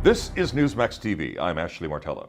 This is Newsmax TV. I'm Ashley Martella.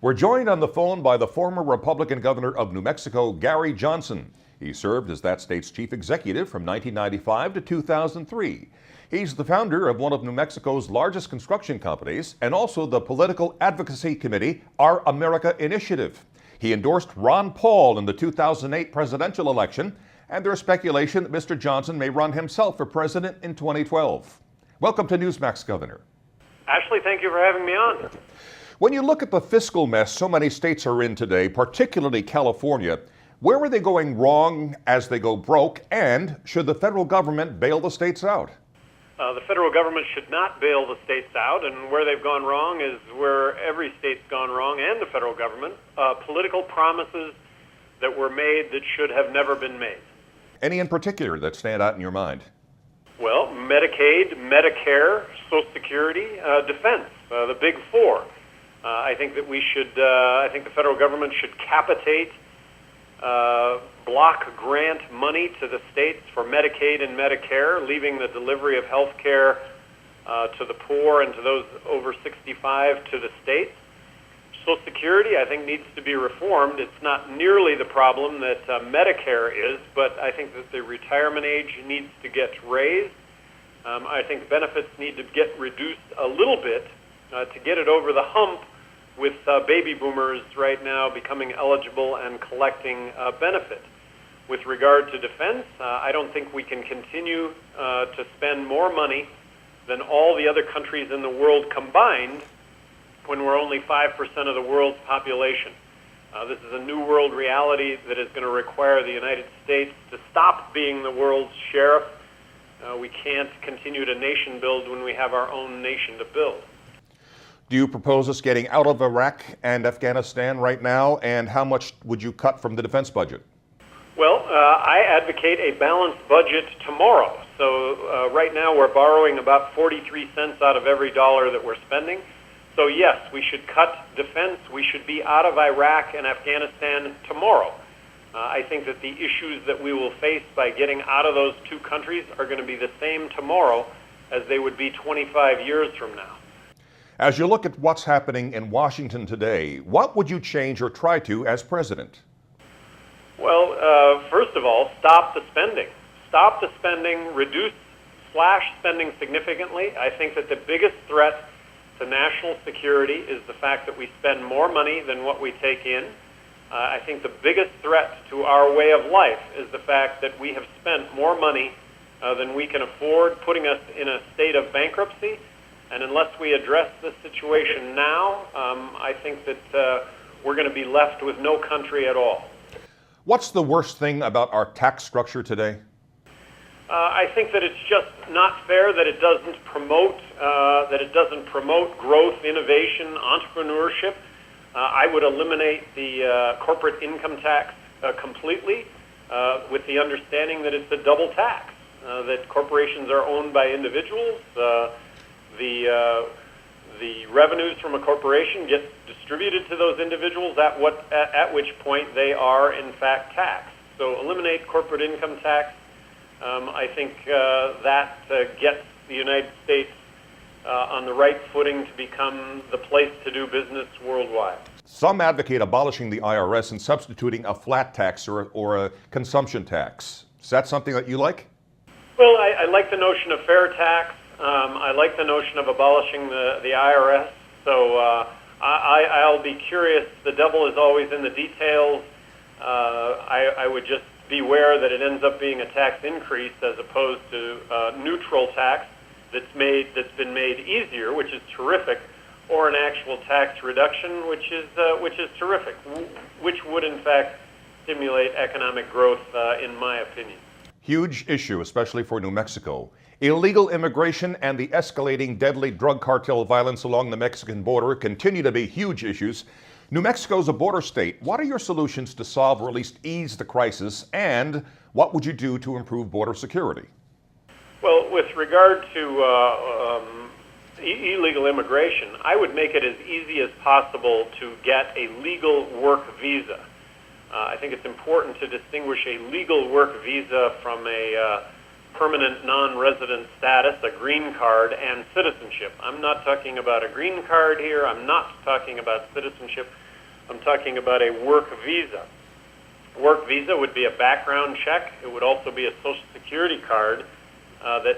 We're joined on the phone by the former Republican governor of New Mexico, Gary Johnson. He served as that state's chief executive from 1995 to 2003. He's the founder of one of New Mexico's largest construction companies and also the political advocacy committee, Our America Initiative. He endorsed Ron Paul in the 2008 presidential election, and there's speculation that Mr. Johnson may run himself for president in 2012. Welcome to Newsmax, Governor. Ashley, thank you for having me on. When you look at the fiscal mess so many states are in today, particularly California, where are they going wrong as they go broke, and should the federal government bail the states out? The federal government should not bail the states out, and where they've gone wrong is where every state's gone wrong, and the federal government. Political promises that were made that should have never been made. Any in particular that stand out in your mind? Well, Medicaid, Medicare, Social Security, defense, the big four. I think that I think the federal government should capitate block grant money to the states for Medicaid and Medicare, leaving the delivery of health care to the poor and to those over 65 to the states. Social Security, I think, needs to be reformed. It's not nearly the problem that Medicare is, but I think that the retirement age needs to get raised. I think benefits need to get reduced a little bit to get it over the hump with baby boomers right now becoming eligible and collecting benefit. With regard to defense, I don't think we can continue to spend more money than all the other countries in the world combined when we're only 5% of the world's population. This is a new world reality that is going to require the United States to stop being the world's sheriff. We can't continue to nation build when we have our own nation to build. Do you propose us getting out of Iraq and Afghanistan right now, and how much would you cut from the defense budget? Well, I advocate a balanced budget tomorrow. So right now we're borrowing about 43 cents out of every dollar that we're spending. So yes, we should cut defense. We should be out of Iraq and Afghanistan tomorrow. I think that the issues that we will face by getting out of those two countries are going to be the same tomorrow as they would be 25 years from now. As you look at what's happening in Washington today, what would you change or try to as president? Well, first of all, stop the spending. Stop the spending, slash spending significantly. I think that the biggest threat to national security is the fact that we spend more money than what we take in. I think the biggest threat to our way of life is the fact that we have spent more money than we can afford, putting us in a state of bankruptcy. And unless we address this situation now, I think that we're going to be left with no country at all. What's the worst thing about our tax structure today? I think that it's just not fair that it doesn't promote growth, innovation, entrepreneurship. I would eliminate the corporate income tax completely, with the understanding that it's a double tax, that corporations are owned by individuals. The revenues from a corporation get distributed to those individuals at which point they are in fact taxed. So eliminate corporate income tax. I think that gets the United States on the right footing to become the place to do business worldwide. Some advocate abolishing the IRS and substituting a flat tax or a consumption tax. Is that something that you like? Well, I like the notion of fair tax. I like the notion of abolishing the IRS. So I'll be curious. The devil is always in the details. I would just beware that it ends up being a tax increase as opposed to neutral tax that's been made easier, which is terrific, or an actual tax reduction, which is terrific, which would in fact stimulate economic growth, in my opinion. Huge issue, especially for New Mexico. Illegal immigration and the escalating deadly drug cartel violence along the Mexican border continue to be huge issues. New Mexico is a border state. What are your solutions to solve or at least ease the crisis, and what would you do to improve border security? Well, with regard to illegal immigration, I would make it as easy as possible to get a legal work visa. I think it's important to distinguish a legal work visa from a permanent non-resident status, a green card, and citizenship. I'm not talking about a green card here. I'm not talking about citizenship. I'm talking about a work visa. A work visa would be a background check. It would also be a Social Security card that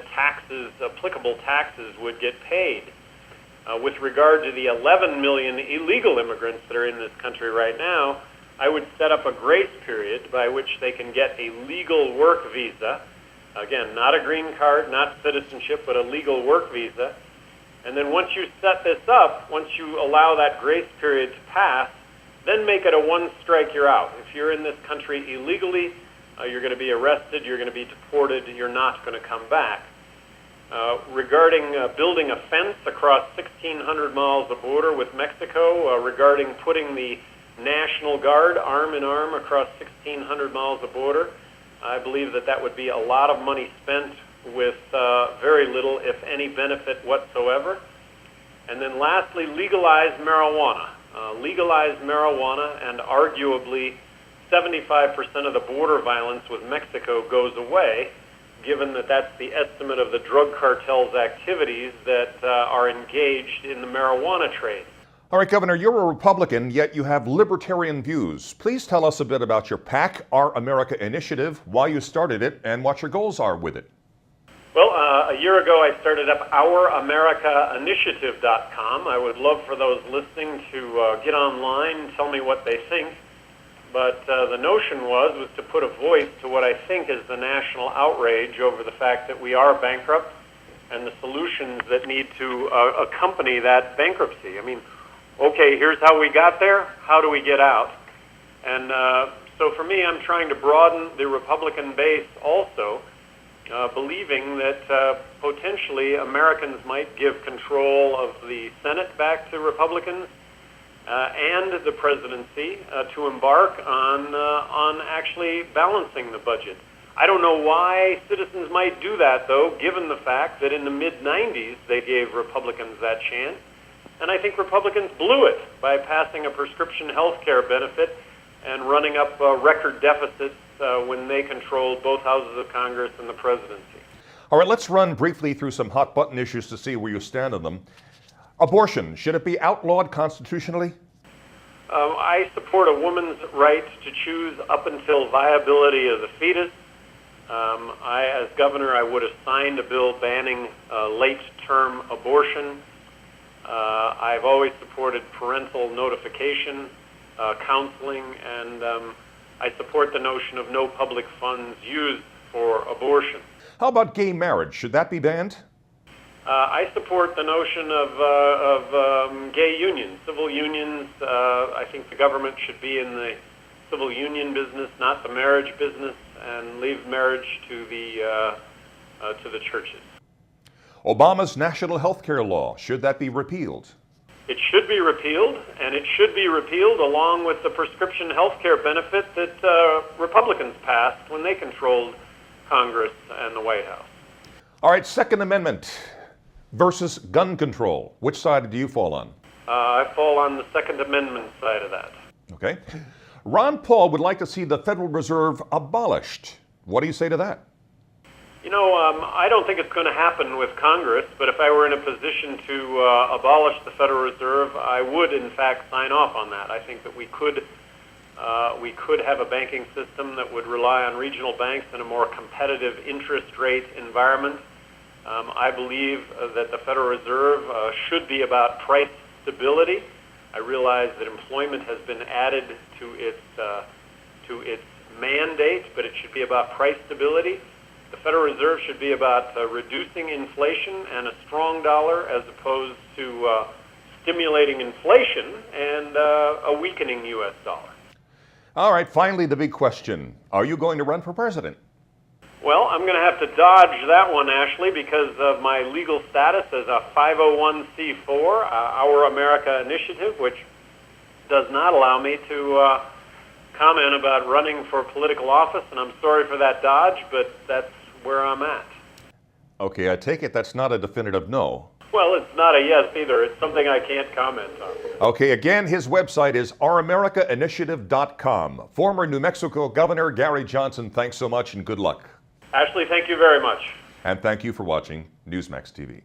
applicable taxes would get paid. With regard to the 11 million illegal immigrants that are in this country right now, I would set up a grace period by which they can get a legal work visa. Again, not a green card, not citizenship, but a legal work visa. And then once you set this up, once you allow that grace period to pass, then make it a one-strike, you're out. If you're in this country illegally, you're going to be arrested, you're going to be deported, you're not going to come back. Regarding building a fence across 1,600 miles of border with Mexico, regarding putting the National Guard arm in arm across 1,600 miles of border, I believe that would be a lot of money spent with very little, if any, benefit whatsoever. And then lastly, legalize marijuana. Legalize marijuana, and arguably 75% of the border violence with Mexico goes away, given that that's the estimate of the drug cartel's activities that are engaged in the marijuana trade. All right, Governor, you're a Republican, yet you have libertarian views. Please tell us a bit about your PAC, Our America Initiative, why you started it, and what your goals are with it. Well, a year ago I started up ouramericainitiative.com. I would love for those listening to get online, tell me what they think. But the notion was to put a voice to what I think is the national outrage over the fact that we are bankrupt and the solutions that need to accompany that bankruptcy. I mean, okay, here's how we got there. How do we get out? And so for me, I'm trying to broaden the Republican base also, believing that potentially Americans might give control of the Senate back to Republicans and the presidency to embark on actually balancing the budget. I don't know why citizens might do that, though, given the fact that in the mid-'90s they gave Republicans that chance. And I think Republicans blew it by passing a prescription health care benefit and running up record deficits when they controlled both houses of Congress and the presidency. All right, let's run briefly through some hot-button issues to see where you stand on them. Abortion, should it be outlawed constitutionally? I support a woman's right to choose up until viability of the fetus. As governor, I would have signed a bill banning late-term abortion. I've always supported parental notification, counseling, and I support the notion of no public funds used for abortion. How about gay marriage? Should that be banned? I support the notion of gay unions, civil unions. I think the government should be in the civil union business, not the marriage business, and leave marriage to the churches. Obama's national health care law, should that be repealed? It should be repealed, and it should be repealed along with the prescription health care benefit that Republicans passed when they controlled Congress and the White House. All right, Second Amendment versus gun control. Which side do you fall on? I fall on the Second Amendment side of that. Okay. Ron Paul would like to see the Federal Reserve abolished. What do you say to that? You know, I don't think it's going to happen with Congress, but if I were in a position to abolish the Federal Reserve, I would, in fact, sign off on that. I think that we could have a banking system that would rely on regional banks in a more competitive interest rate environment. I believe that the Federal Reserve should be about price stability. I realize that employment has been added to its mandate, but it should be about price stability. The Federal Reserve should be about reducing inflation and a strong dollar as opposed to stimulating inflation and a weakening U.S. dollar. All right, finally, the big question. Are you going to run for president? Well, I'm going to have to dodge that one, Ashley, because of my legal status as a 501c4, Our America Initiative, which does not allow me to comment about running for political office, and I'm sorry for that dodge, but that's where I'm at. Okay, I take it that's not a definitive no. Well, it's not a yes either. It's something I can't comment on. Okay, again, his website is ouramericainitiative.com. Former New Mexico Governor Gary Johnson, thanks so much and good luck. Ashley, thank you very much. And thank you for watching Newsmax TV.